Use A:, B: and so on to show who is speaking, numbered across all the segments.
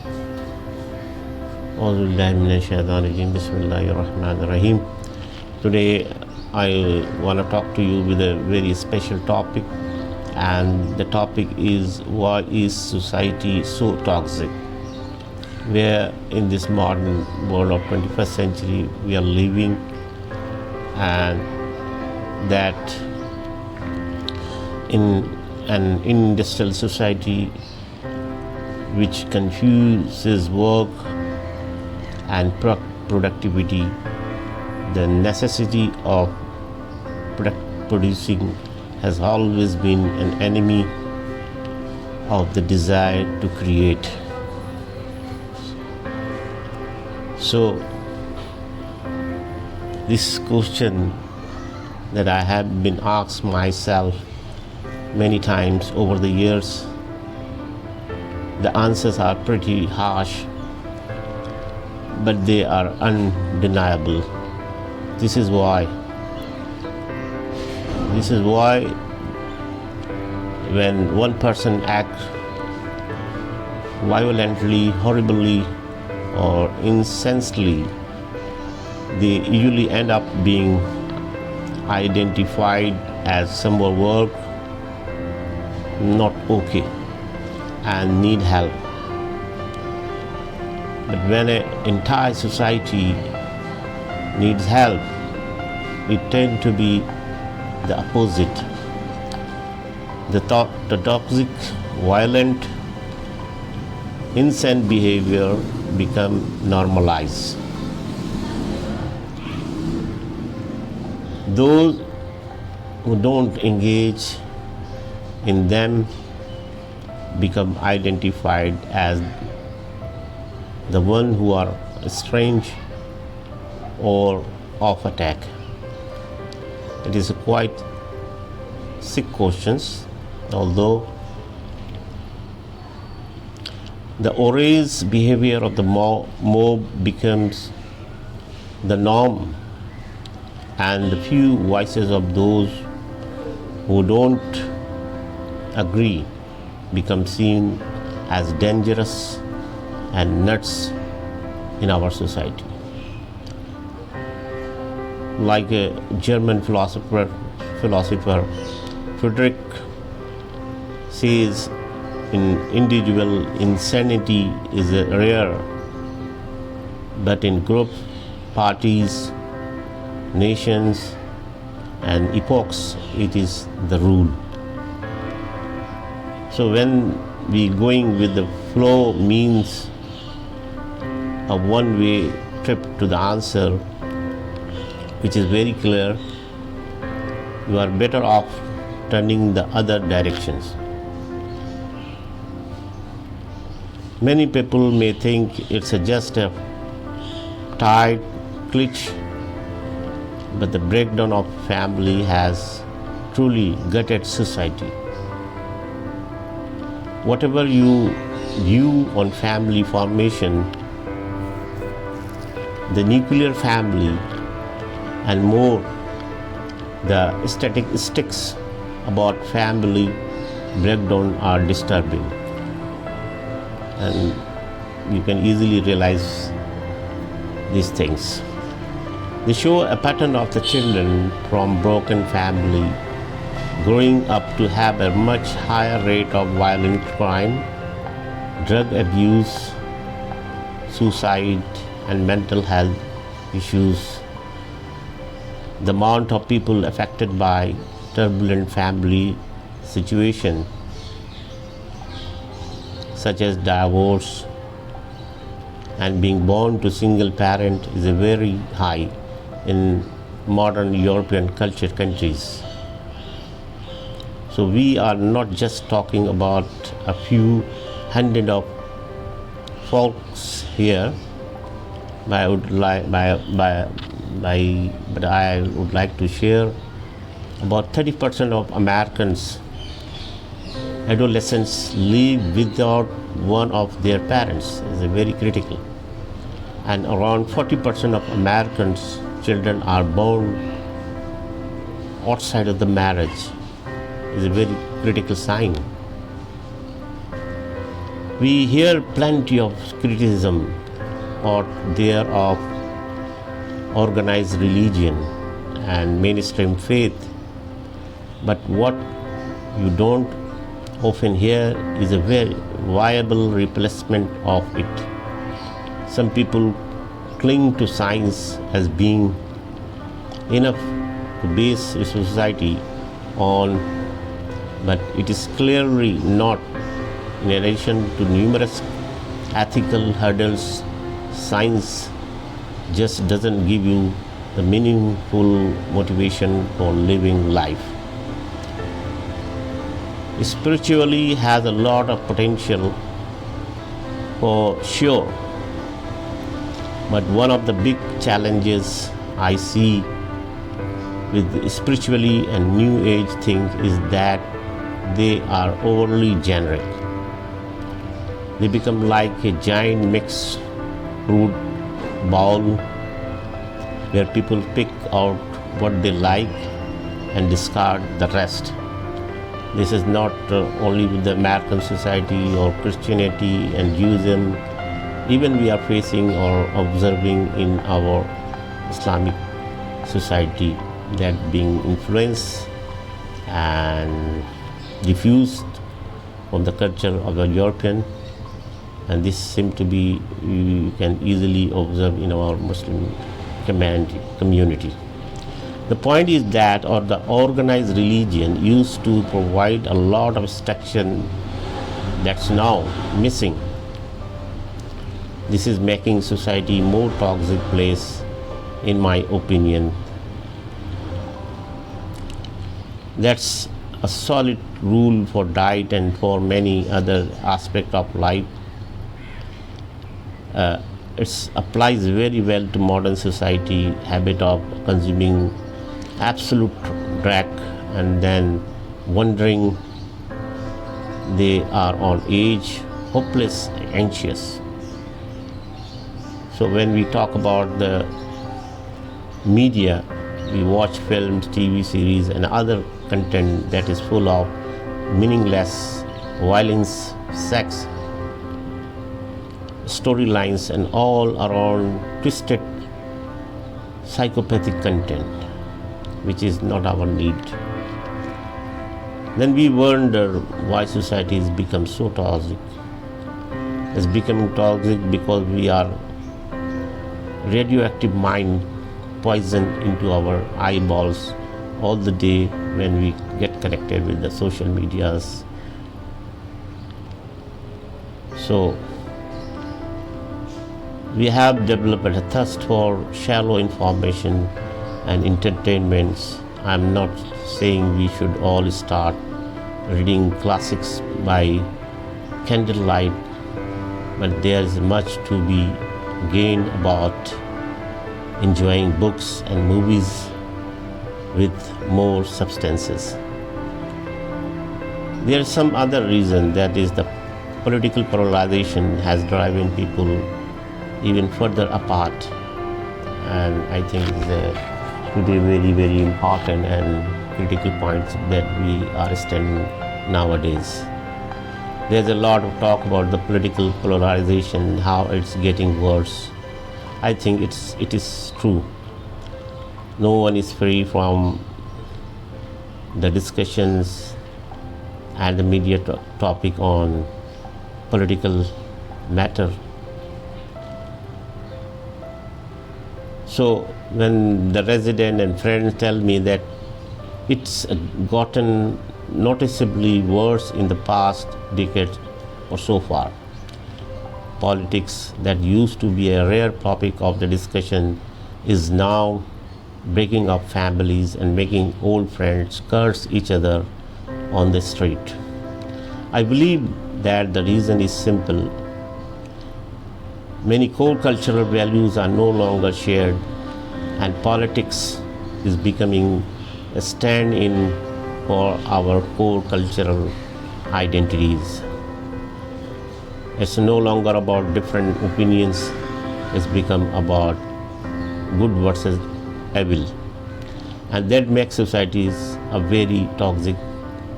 A: Bismillahirrahmanirrahim. Today I want to talk to you with a very special topic, and the topic is why is society so toxic? Where in this modern world of 21st century we are living, and that in an industrial society which confuses work and productivity, the necessity of producing has always been an enemy of the desire to create. So this question that I have been asked myself many times over the years, the answers are pretty harsh, but they are undeniable. This is why when one person acts violently, horribly, or insensely, they usually end up being identified as somewhere work not okay and need help. But when an entire society needs help, it tends to be the opposite. The toxic, violent, insane behavior become normalized. Those who don't engage in them become identified as the one who are strange or off attack. It is a quite sick questions, although the outrage behavior of the mob becomes the norm, and the few voices of those who don't agree become seen as dangerous and nuts in our society. Like a German philosopher Friedrich says, individual insanity is rare, but in groups, parties, nations, and epochs, it is the rule. So when we going with the flow means a one-way trip to the answer, which is very clear, you are better off turning the other directions. Many people may think it's just a tight glitch, but the breakdown of family has truly gutted society. Whatever you view on family formation, the nuclear family, and more the statistics about family breakdown are disturbing, and you can easily realize these things. They show a pattern of the children from broken family growing up to have a much higher rate of violent crime, drug abuse, suicide, and mental health issues. The amount of people affected by turbulent family situation, such as divorce and being born to single parent, is a very high in modern European culture countries. So we are not just talking about a few hundred of folks here, but I would like to share about 30% of Americans adolescents live without one of their parents. Is very critical, and around 40% of Americans children are born outside of the marriage. Is a very critical sign. We hear plenty of criticism out there of organized religion and mainstream faith, but what you don't often hear is a very viable replacement of it. Some people cling to science as being enough to base a society on, but it is clearly not. In addition to numerous ethical hurdles, science just doesn't give you the meaningful motivation for living life. Spiritually has a lot of potential for sure, but one of the big challenges I see with spiritually and new age things is that they are overly generic. They become like a giant mixed fruit bowl where people pick out what they like and discard the rest. This is not only with the American society or Christianity and Judaism. Even we are facing or observing in our Islamic society that being influenced and diffused from the culture of the European, and this seems to be, you can easily observe in our Muslim community. The point is that the organized religion used to provide a lot of structure that's now missing. This is making society more toxic place, in my opinion. That's a solid rule for diet and for many other aspects of life. It applies very well to modern society habit of consuming absolute drug and then wondering they are on age, hopeless, anxious. So when we talk about the media, we watch films, TV series and other content that is full of meaningless violence, sex, storylines and all around twisted psychopathic content, which is not our need. Then we wonder why society has become so toxic. It's becoming toxic because we are radioactive mind poisoned into our eyeballs all the day when we get connected with the social medias. So we have developed a thirst for shallow information and entertainments. I'm not saying we should all start reading classics by candlelight, but there is much to be gained about enjoying books and movies with more substances. There is some other reason, that is the political polarization has driven people even further apart, and I think today very, very important and critical points that we are standing nowadays. There's a lot of talk about the political polarization, how it's getting worse. I think it is true. No one is free from the discussions and the media topic on political matter. So when the resident and friends tell me that it's gotten noticeably worse in the past decade or so far, politics that used to be a rare topic of the discussion is now breaking up families and making old friends curse each other on the street. I believe that the reason is simple. Many core cultural values are no longer shared, and politics is becoming a stand-in for our core cultural identities. It's no longer about different opinions, it's become about good versus evil. And that makes societies a very toxic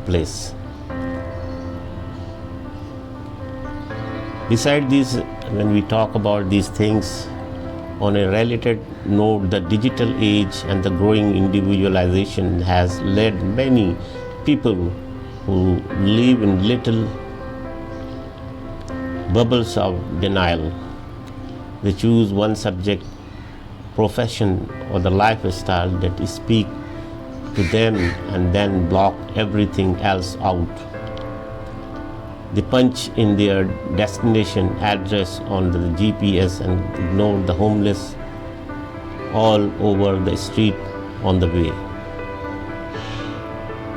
A: place. Beside this, when we talk about these things, on a related note, the digital age and the growing individualization has led many people who live in little bubbles of denial. They choose one subject, profession, or the lifestyle that speak to them and then block everything else out. They punch in their destination address on the GPS and ignore the homeless all over the street on the way.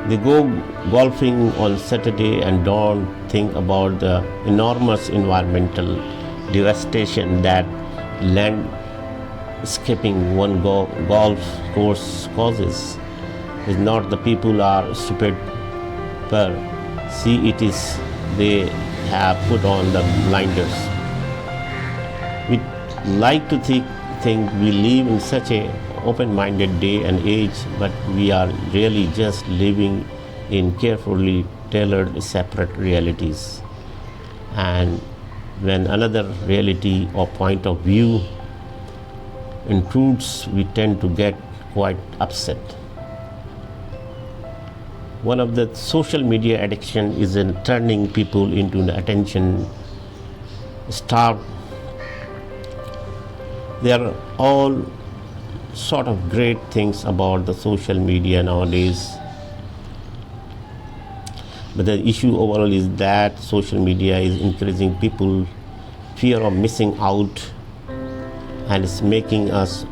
A: They go golfing on Saturday and don't think about the enormous environmental devastation that landscaping one golf course causes. It's not the people are stupid, but see it is they have put on the blinders. We like to think we live in such a open-minded day and age, but we are really just living in carefully tailored separate realities. And when another reality or point of view intrudes, we tend to get quite upset. One of the social media addiction is in turning people into an attention starved. There are all sort of great things about the social media nowadays. But the issue overall is that social media is increasing people's fear of missing out, and it's making us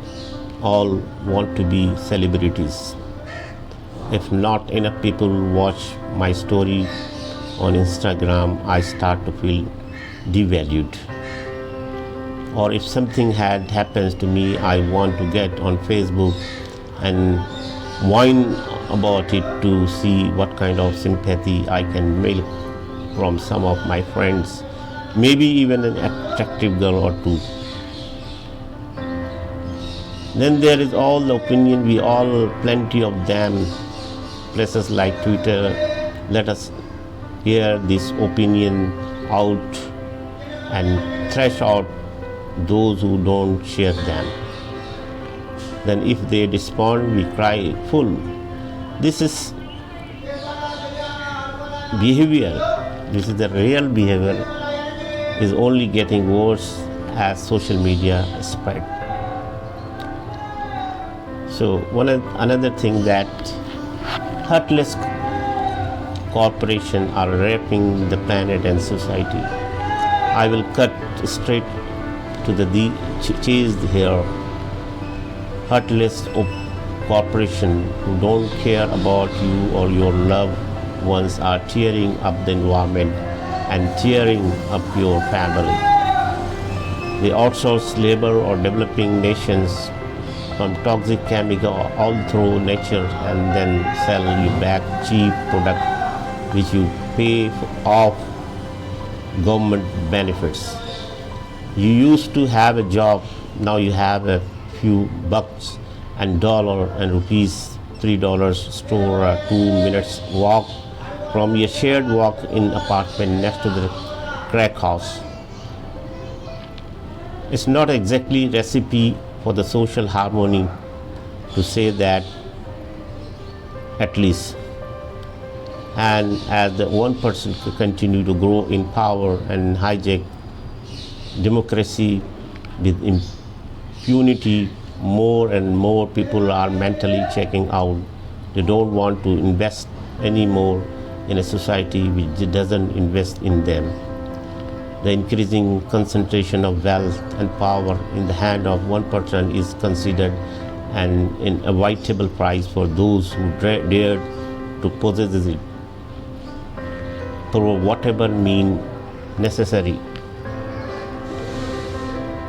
A: all want to be celebrities. If not enough people watch my story on Instagram, I start to feel devalued. Or if something happens to me, I want to get on Facebook and whine about it to see what kind of sympathy I can milk from some of my friends, maybe even an attractive girl or two. Then there is all the opinion, we all, plenty of them, places like Twitter, let us hear this opinion out and thrash out those who don't share them. Then if they respond, we cry full. This is behavior, this is the real behavior, is only getting worse as social media spread. So another thing that heartless corporations are raping the planet and society. I will cut straight to the chase here. Heartless corporations who don't care about you or your loved ones are tearing up the environment and tearing up your family. They outsource labor or developing nations from toxic chemical all through nature and then sell you back cheap product which you pay off government benefits. You used to have a job, now you have a few bucks and dollar and rupees, $3 store, 2 minutes walk from your shared walk-in apartment next to the crack house. It's not exactly recipe for the social harmony, to say that, at least. And as the one person continue to grow in power and hijack democracy with impunity, more and more people are mentally checking out. They don't want to invest anymore in a society which doesn't invest in them. The increasing concentration of wealth and power in the hand of one person is considered an inevitable price for those who dare to possess it through whatever means necessary.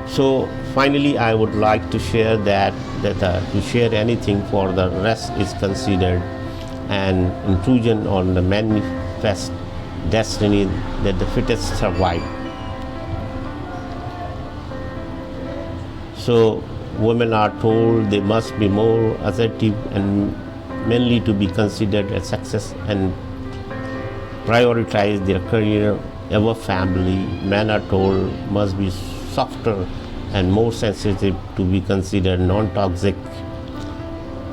A: So finally, I would like to share that to share anything for the rest is considered an intrusion on the manifest destiny that the fittest survive. So women are told they must be more assertive and mainly to be considered a success and prioritize their career our family, men are told must be softer and more sensitive to be considered non-toxic.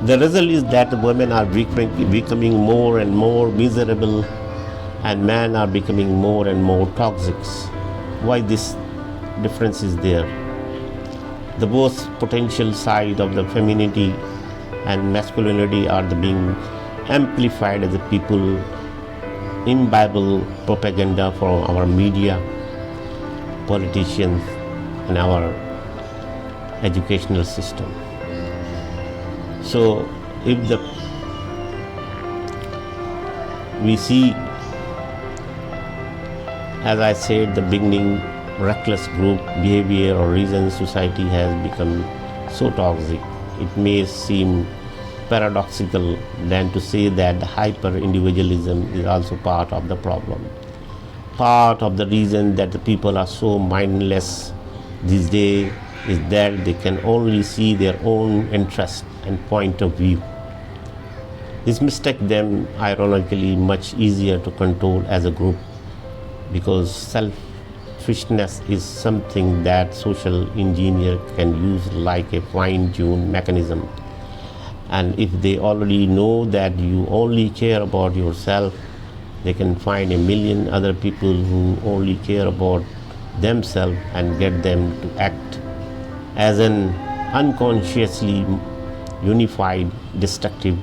A: The result is that women are becoming more and more miserable and men are becoming more and more toxic. Why this difference is there? The both potential side of the femininity and masculinity are being amplified as the people imbibe propaganda from our media, politicians, and our educational system. So if we see, as I said, the beginning, reckless group behavior or reason society has become so toxic, it may seem paradoxical than to say that hyper-individualism is also part of the problem. Part of the reason that the people are so mindless these days is that they can only see their own interest and point of view. This makes them ironically much easier to control as a group, because selfishness is something that social engineer can use like a fine-tuned mechanism. And if they already know that you only care about yourself, they can find a million other people who only care about themselves and get them to act as an unconsciously unified, destructive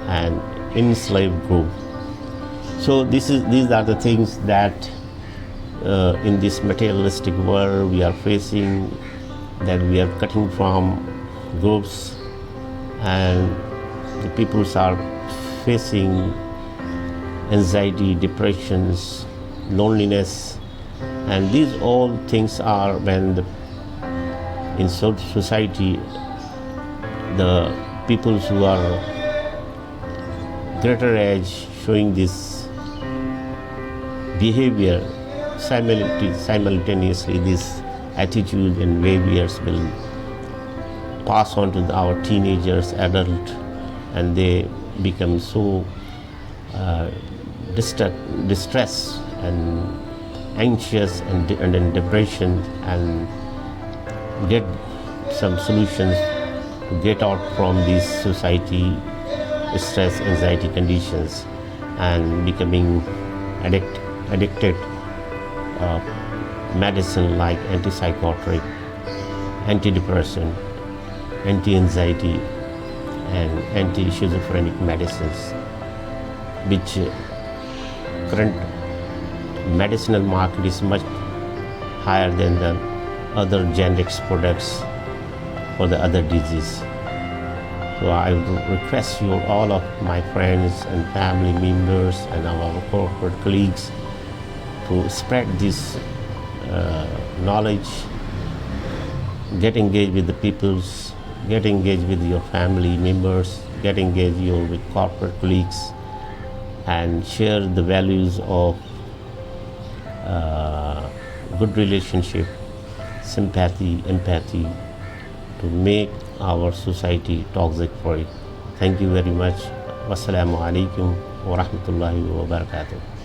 A: and enslaved group. So these are the things that in this materialistic world we are facing, that we are cutting from groups, and the peoples are facing anxiety, depressions, loneliness, and these all things are when in society the peoples who are greater age showing this behavior simultaneously, this attitude and behaviors will pass on to our teenagers, adult, and they become so distressed and anxious and in depression, and get some solutions to get out from these society stress, anxiety conditions, and becoming addicted medicine like antipsychotic, antidepressant, anti-anxiety and anti-schizophrenic medicines, which current medicinal market is much higher than the other generics products for the other disease. So I would request you, all of my friends and family members and our corporate colleagues, to spread this knowledge, get engaged with the peoples, get engaged with your family members, get engaged with corporate colleagues, and share the values of good relationship, sympathy, empathy, to make our society toxic for it. Thank you very much. Wassalamu alaikum wa rahmatullahi wa barakatuh.